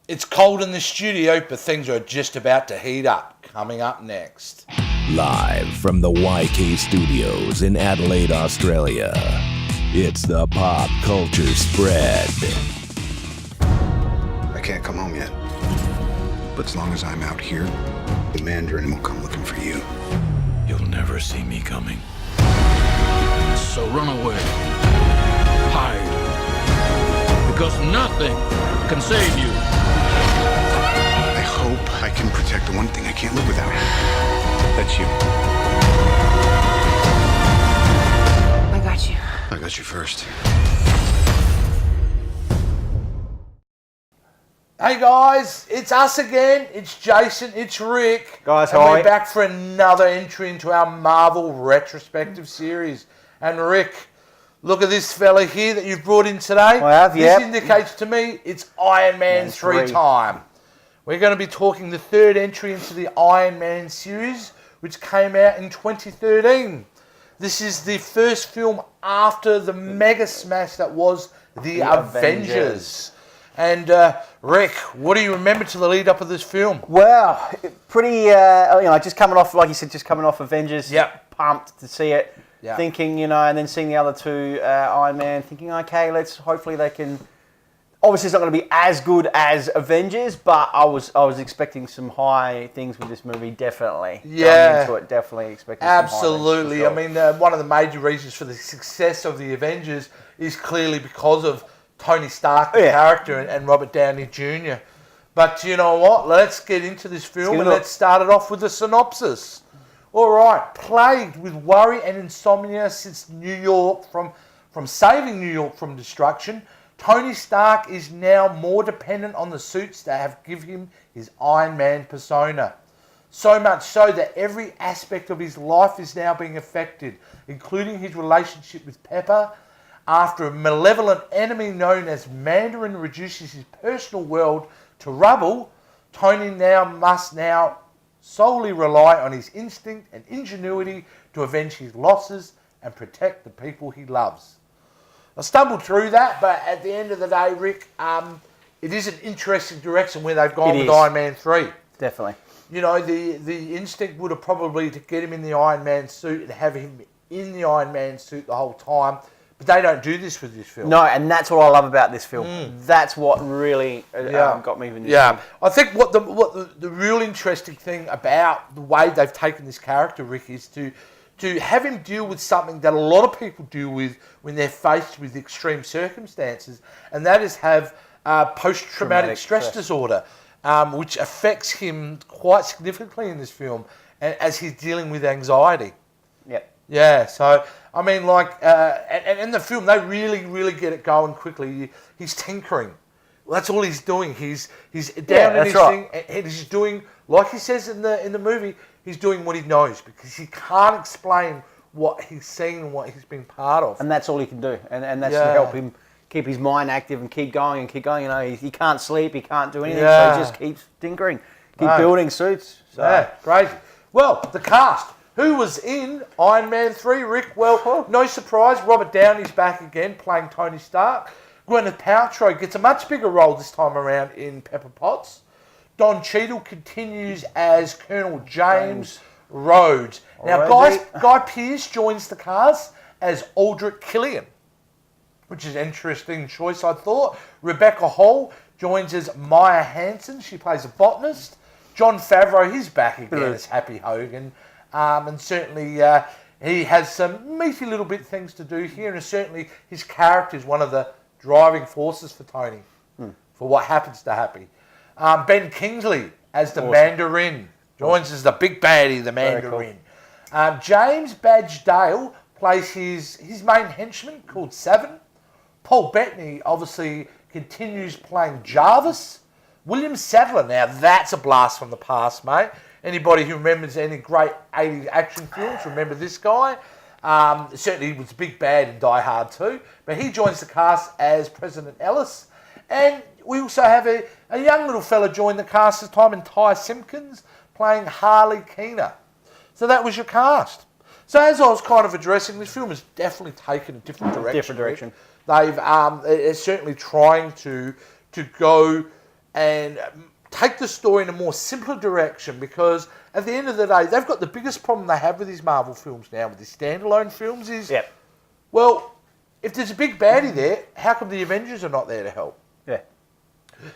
It's cold in the studio, but things are just about to heat up. Coming up next. Live from the YK Studios in Adelaide, Australia, it's the Pop Culture Spread. I can't come home yet. But as long as I'm out here, the Mandarin will come looking for you. You'll never see me coming. So run away. Hide. Because nothing can save you. I hope I can protect the one thing I can't live without. That's you. I got you. I got you first. Hey guys, it's us again. It's Jason, it's Rick. Guys, and hi. we're back for another entry into our Marvel retrospective series. And Rick, look at this fella here that you've brought in today. I have, This yep. indicates to me it's Iron Man 3 time. We're going to be talking the third entry into the Iron Man series, which came out in 2013. This is the first film after the mega smash that was The Avengers. And Rick, what do you remember to the lead up of this film? Well, pretty, just coming off, like you said, just coming off Avengers. Yep. Pumped to see it. Yep. Thinking, and then seeing the other two Iron Man, thinking, okay, hopefully they can. Obviously, it's not going to be as good as Avengers, but I was expecting some high things with this movie. Definitely. Yeah. Going into it, definitely expecting. Absolutely. Some high things for sure. One of the major reasons for the success of the Avengers is clearly because of Tony Stark, the character, and Robert Downey Jr. But you know what? Let's get into this film and let's start it off with a synopsis. All right. Plagued with worry and insomnia since New York from saving New York from destruction, Tony Stark is now more dependent on the suits that have given him his Iron Man persona. So much so that every aspect of his life is now being affected, including his relationship with Pepper. After a malevolent enemy known as Mandarin reduces his personal world to rubble, Tony must solely rely on his instinct and ingenuity to avenge his losses and protect the people he loves. I stumbled through that, but at the end of the day, Rick, it is an interesting direction where they've gone with Iron Man 3. Definitely. The instinct would have probably to get him in the Iron Man suit and have him in the Iron Man suit the whole time. But they don't do this with this film. No, and that's what I love about this film. That's what really got me in this film. I think what the real interesting thing about the way they've taken this character, Rick, is to have him deal with something that a lot of people deal with when they're faced with extreme circumstances, and that is have post-traumatic stress disorder, which affects him quite significantly in this film, as he's dealing with anxiety. Yep. Yeah, so, I mean, and in the film, they really, really get it going quickly. He's tinkering. Well, that's all he's doing. He's down in his thing, and he's doing, like he says in the movie, he's doing what he knows, because he can't explain what he's seen and what he's been part of. And that's all he can do. And that's to help him keep his mind active and keep going and keep going. He can't sleep, he can't do anything, so he just keeps tinkering, building suits. So. Yeah, crazy. Well, the cast. Who was in Iron Man 3, Rick? Well, no surprise, Robert Downey's back again, playing Tony Stark. Gwyneth Paltrow gets a much bigger role this time around in Pepper Potts. Don Cheadle continues as Colonel James Rhodes. Now, Guy Pearce joins the cast as Aldrich Killian, which is an interesting choice, I thought. Rebecca Hall joins as Maya Hansen. She plays a botanist. John Favreau, he's back again as Happy Hogan. And certainly he has some meaty little bit things to do here, and certainly his character is one of the driving forces for Tony, for what happens to Happy. Ben Kingsley as the Mandarin, joins as the big baddie, the Mandarin. Cool. James Badge Dale plays his main henchman called Savin. Paul Bettany obviously continues playing Jarvis. William Sadler, now that's a blast from the past, mate. Anybody who remembers any great 80s action films, remember this guy. Certainly he was a big bad in Die Hard 2, but he joins the cast as President Ellis. And we also have a young little fella join the cast this time in Ty Simpkins, playing Harley Keener. So that was your cast. So as I was kind of addressing, this film has definitely taken a different direction. Different direction. They've certainly trying to go and take the story in a more simpler direction, because at the end of the day, they've got the biggest problem they have with these Marvel films now, with these standalone films, is, well, if there's a big baddie there, how come the Avengers are not there to help? Yeah.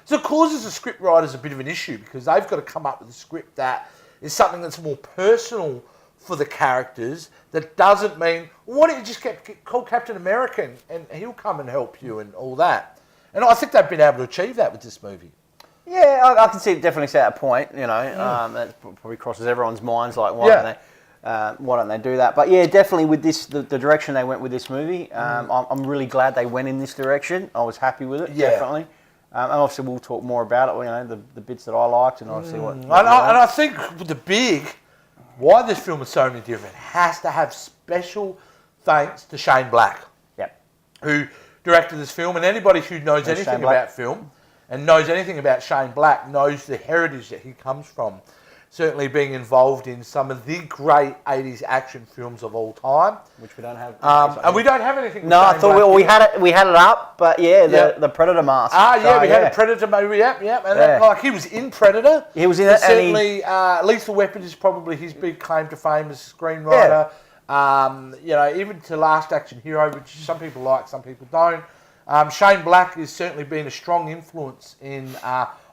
So it causes the script writers a bit of an issue, because they've got to come up with a script that is something that's more personal for the characters, that doesn't mean, why don't you just call Captain America and he'll come and help you and all that. And I think they've been able to achieve that with this movie. Yeah, I can definitely see that point. You know, that probably crosses everyone's minds. Like, why don't they do that? But yeah, definitely with this, the direction they went with this movie, I'm really glad they went in this direction. I was happy with it, definitely. And obviously, we'll talk more about it. You know, the bits that I liked, and obviously and I think why this film is so many different has to have special thanks to Shane Black, who directed this film, and anybody who knows anything about film and knows anything about Shane Black knows the heritage that he comes from. Certainly being involved in some of the great 80s action films of all time. Which we don't have. And we don't have anything. No, I thought we had it up, but the Predator mask. We had a Predator movie, and he was in Predator. He was in it. Certainly, Lethal Weapon is probably his big claim to fame as a screenwriter. Even to Last Action Hero, which some people like, some people don't. Shane Black has certainly been a strong influence in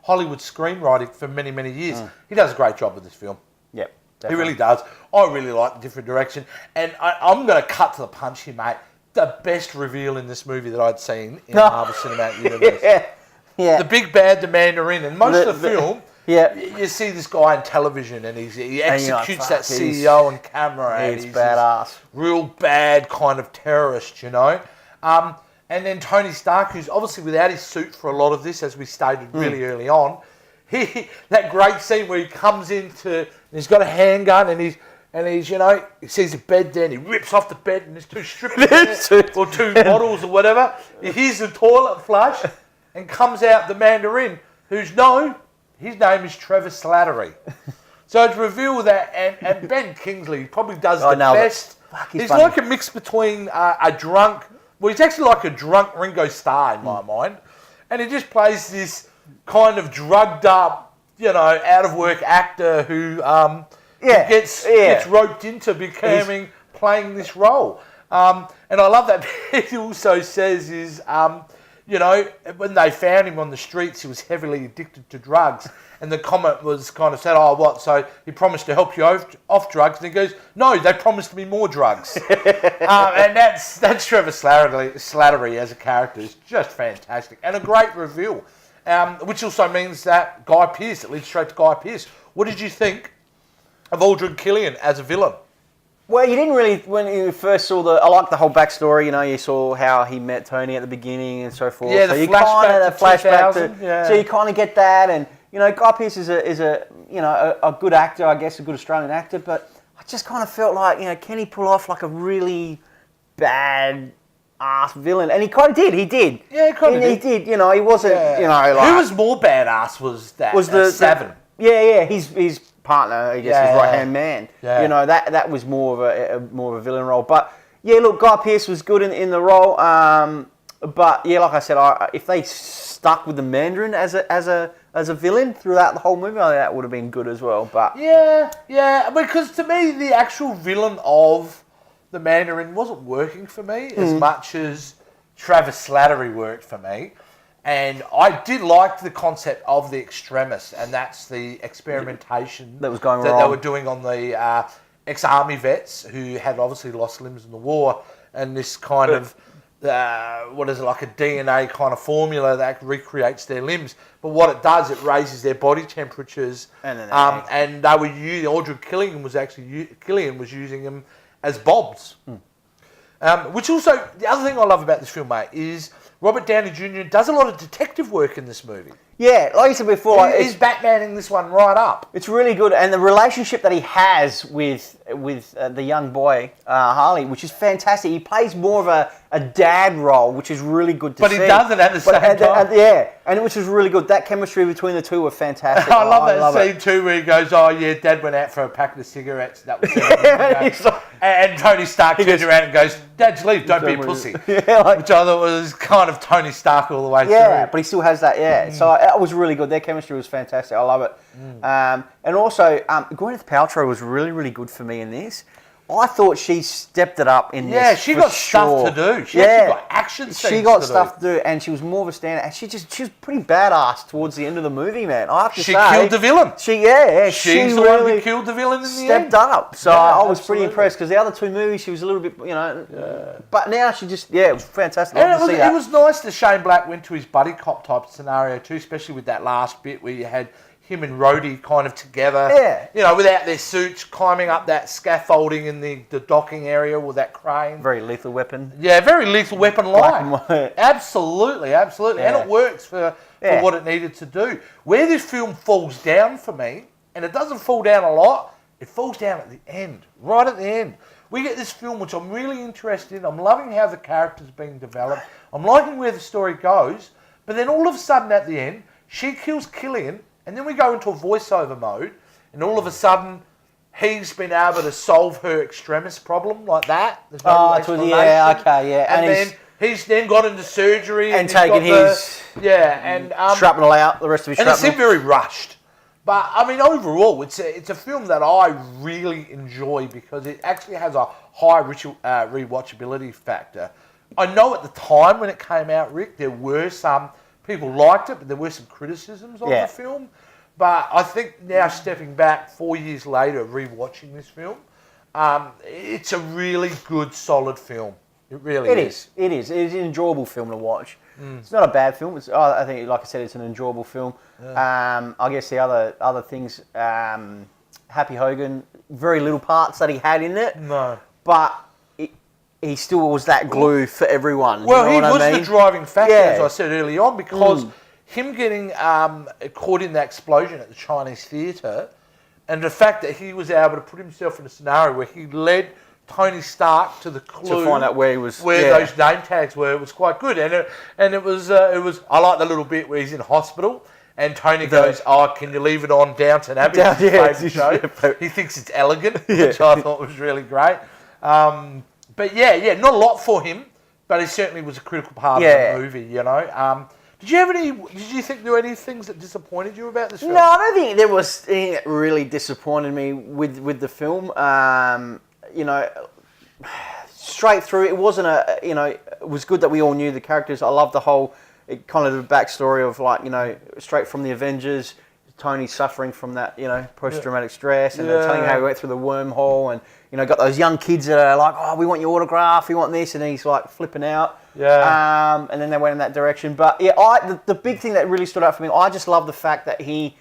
Hollywood screenwriting for many, many years. He does a great job with this film. Yep, he really does. I really like the different direction. And I'm going to cut to the punch here, mate. The best reveal in this movie that I'd seen in Marvel Cinematic Universe. The big bad, the Mandarin. And most of the film, you see this guy on television and he executes that CEO on camera. And he's badass. Real bad kind of terrorist, you know. And then Tony Stark, who's obviously without his suit for a lot of this, as we stated really early on, that great scene where he comes into, and he's got a handgun and he's he sees a bed there and he rips off the bed and there's two strippers there, or two bottles or whatever. He hears the toilet flush and comes out the Mandarin, his name is Trevor Slattery. So it's revealed that, and Ben Kingsley probably does the best. He's funny. Like a mix between a drunk. Well, he's actually like a drunk Ringo Starr in my mind. And he just plays this kind of drugged up, out of work actor who gets roped into playing this role. And I love that he also says is, when they found him on the streets, he was heavily addicted to drugs. And the comment was kind of said, so he promised to help you off drugs. And he goes, no, they promised me more drugs. And that's Trevor Slattery as a character is just fantastic. And a great reveal, which also means that Guy Pearce, it leads straight to Guy Pearce. What did you think of Aldrin Killian as a villain? Well, you didn't really, when you first saw I liked the whole backstory, you saw how he met Tony at the beginning and so forth. Yeah, so the flashback to so you kind of get that, and, Guy Pearce is a good actor, I guess, a good Australian actor, but I just kind of felt like, can he pull off like a really bad ass villain? And he kind of did, he did. Yeah, he kind of did. He did, he wasn't, Who was more badass was the Seven. His partner, I guess, his right-hand man. Yeah. That was more of a villain role. But yeah, look, Guy Pearce was good in the role. But yeah, like I said, if they stuck with the Mandarin as a villain throughout the whole movie, I think that would have been good as well. But yeah, because to me, the actual villain of the Mandarin wasn't working for me as much as Travis Slattery worked for me. And I did like the concept of the extremis, and that's the experimentation that was going that wrong. They were doing on the ex-army vets who had obviously lost limbs in the war, and this kind of like a DNA kind of formula that recreates their limbs. But what it does, it raises their body temperatures, and they were using Aldrin Killian was using them as bombs. Which also, the other thing I love about this film, mate, is Robert Downey Jr. does a lot of detective work in this movie. Yeah, like I said before, he's Batmaning this one right up. It's really good, and the relationship that he has with the young boy Harley, which is fantastic. He plays more of a dad role, which is really good to see. But he does it at the same time. and which was really good. That chemistry between the two were fantastic. I love that it. scene too, where he goes, "Oh yeah, Dad went out for a packet of cigarettes." That was and Tony Stark turns around and goes, "Dad's leave, don't be a pussy." Yeah, like, which I thought was kind of Tony Stark all the way yeah, through. but he still has that. Yeah, so it was really good. Their chemistry was fantastic. I love it. And also, Gwyneth Paltrow was really, really good for me in this. I thought she stepped it up in this. Yeah, she for got sure. stuff to do. She actually got action scenes. She got to stuff do. to do, and she was more of a stand. And she was pretty badass towards the end of the movie, man. I have to She say, killed the villain. She's She's the one who killed the villain in the end. stepped up. So Yeah, I was pretty absolutely. impressed because the other two movies she was a little bit, But now she just, it was fantastic. And Love to see it that. was nice that Shane Black went to his buddy cop type scenario too, especially with that last bit where you had him and Rhodey kind of together. Yeah. You know, without their suits, climbing up that scaffolding in the docking area with that crane. Very Lethal Weapon. Yeah, very Lethal Weapon Black line. and white. Absolutely. And Yeah. it works for Yeah. what it needed to do. Where this film falls down for me, and it doesn't fall down a lot, it falls down at the end, right at the end. We get this film, which I'm really interested in. I'm loving how the character's being developed. I'm liking where the story goes. But then all of a sudden at the end, she kills Killian, and then we go into a voiceover mode, and all of a sudden he's been able to solve her extremis problem like that. There's no Oh, explanation. yeah, okay, yeah. And, And then he's then got into surgery And he's taken got his and shrapnel out, the rest of his and it shrapnel. seemed very rushed. But I mean, overall, it's a film that I really enjoy because it actually has a high rewatchability factor. I know at the time when it came out, Rick, there were some people liked it, but there were some criticisms of Yeah. the film. But I think now stepping back 4 years later, rewatching this film, it's a really good, solid film. It really is. It is. It is an enjoyable film to watch. It's not a bad film. I think, like I said, it's an enjoyable film. I guess the other things, Happy Hogan, very little parts that he had in it. No. But he still was that glue for everyone. Well, you know he what was I mean? the driving factor, Yeah. as I said early on, because him getting caught in that explosion at the Chinese theatre, and the fact that he was able to put himself in a scenario where he led Tony Stark to the clue To find out where he was. those name tags were, was quite good, and it was I like the little bit where he's in hospital. And Tony goes, "Oh, can you leave it on Downton Abbey?" Yeah, His favourite show. yeah. He thinks it's elegant, which I thought was really great. But yeah, not a lot for him, but he certainly was a critical part of the movie. You know. Did you think there were any things that disappointed you about this film? No, I don't think there was anything that really disappointed me with the film. You know, straight through, it wasn't it was good that we all knew the characters. I love the whole, kind of the backstory of, like, straight from the Avengers, Tony suffering from that, post-traumatic stress, and they're telling you how he went through the wormhole, and, got those young kids that are like, "Oh, we want your autograph, we want this," and he's like flipping out. Yeah. And then they went in that direction. But yeah, the big thing that really stood out for me, I just love the fact that he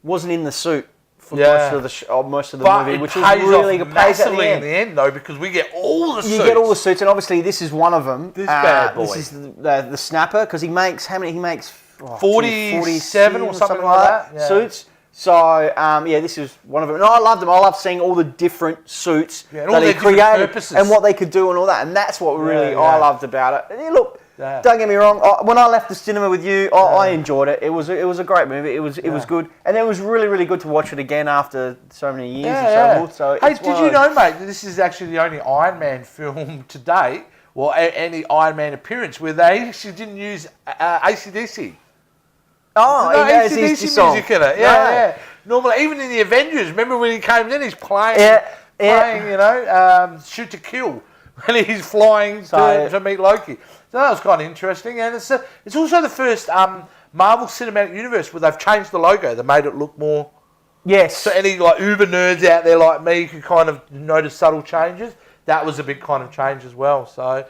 wasn't in the suit for most of the But movie, it which was pays really off good. Pays at the massively in end. the end, though, because we get all the suits. You get all the suits, and obviously this is one of them. This bad boy. This is the Snapper, because he makes, how many? He makes 47 or something like that. Yeah. Suits. So, this is one of them. And I loved them. I love seeing all the different suits Yeah, and all that he their different created purposes. and what they could do and all that. And that's what really yeah. I loved about it. And yeah, look, don't get me wrong. When I left the cinema with you, I enjoyed it. It was a great movie. It was good, and it was really, really good to watch it again after so many years and so forth. So, hey, it's did one you of know, mate, that this is actually the only Iron Man film to date, or any Iron Man appearance, where they actually didn't use AC/DC. Oh, No, he has AC/DC his song. music in it. Yeah. Normally, even in the Avengers, remember when he came in, he's playing, Shoot to Kill, when he's flying to meet Loki. So that was kind of interesting, and it's also the first Marvel Cinematic Universe where they've changed the logo. They made it look more. Yes. So any uber nerds out there like me could kind of notice subtle changes. That was a big kind of change as well. So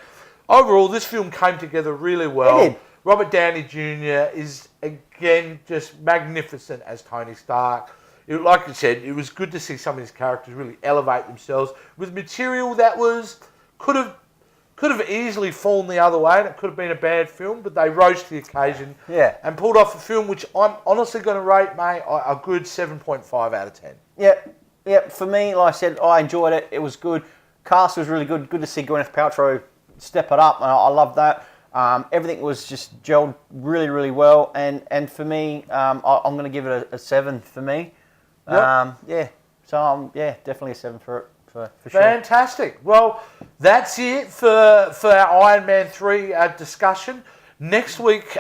overall, this film came together really well. It did. Robert Downey Jr. is, again, just magnificent as Tony Stark. Like you said, it was good to see some of these characters really elevate themselves with material that could have easily fallen the other way, and it could have been a bad film, but they rose to the occasion and pulled off a film which I'm honestly going to rate, mate, a good 7.5 out of 10. Yeah. For me, like I said, I enjoyed it. It was good. Cast was really good. Good to see Gwyneth Paltrow step it up, and I love that. Everything was just gelled really, really well. And for me, I'm going to give it a 7 for me. Yep. Yeah. So, definitely a 7 for it. For sure. Fantastic. Well, that's it for our Iron Man 3 discussion. Next week,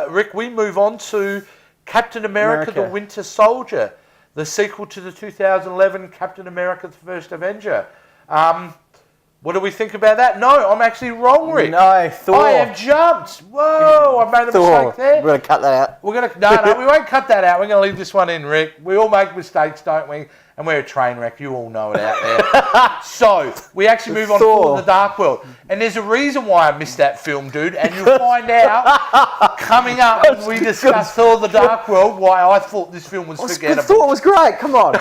Rick, we move on to Captain America, the Winter Soldier, the sequel to the 2011 Captain America, the First Avenger. What do we think about that? No, I'm actually wrong, Rick. No, Thor. I have jumped. Whoa, I made a mistake there. We're going to cut that out. We're gonna no, we won't cut that out. We're gonna leave this one in, Rick. We all make mistakes, don't we? And we're a train wreck. You all know it out there. So we actually move on to Thor: The Dark World, and there's a reason why I missed that film, dude. And you'll find out coming up when we discuss Thor: The Dark World why I thought this film was forgettable. Thor was great. Come on.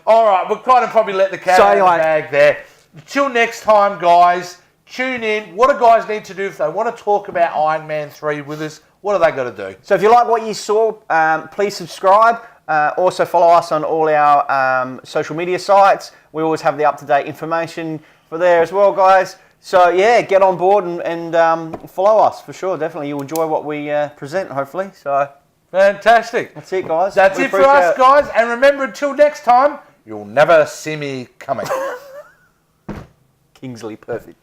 All right, we'll kind of probably let the cat out of the bag there. Till next time, guys. Tune in. What do guys need to do if they want to talk about Iron Man 3 with us? What do they got to do? So if you like what you saw, please subscribe. Also follow us on all our social media sites. We always have the up-to-date information for there as well, guys. So yeah, get on board and follow us for sure. Definitely, you'll enjoy what we present, hopefully. So fantastic. That's it, guys. That's it for us, guys. And remember, until next time, you'll never see me coming. Kingsley, perfect.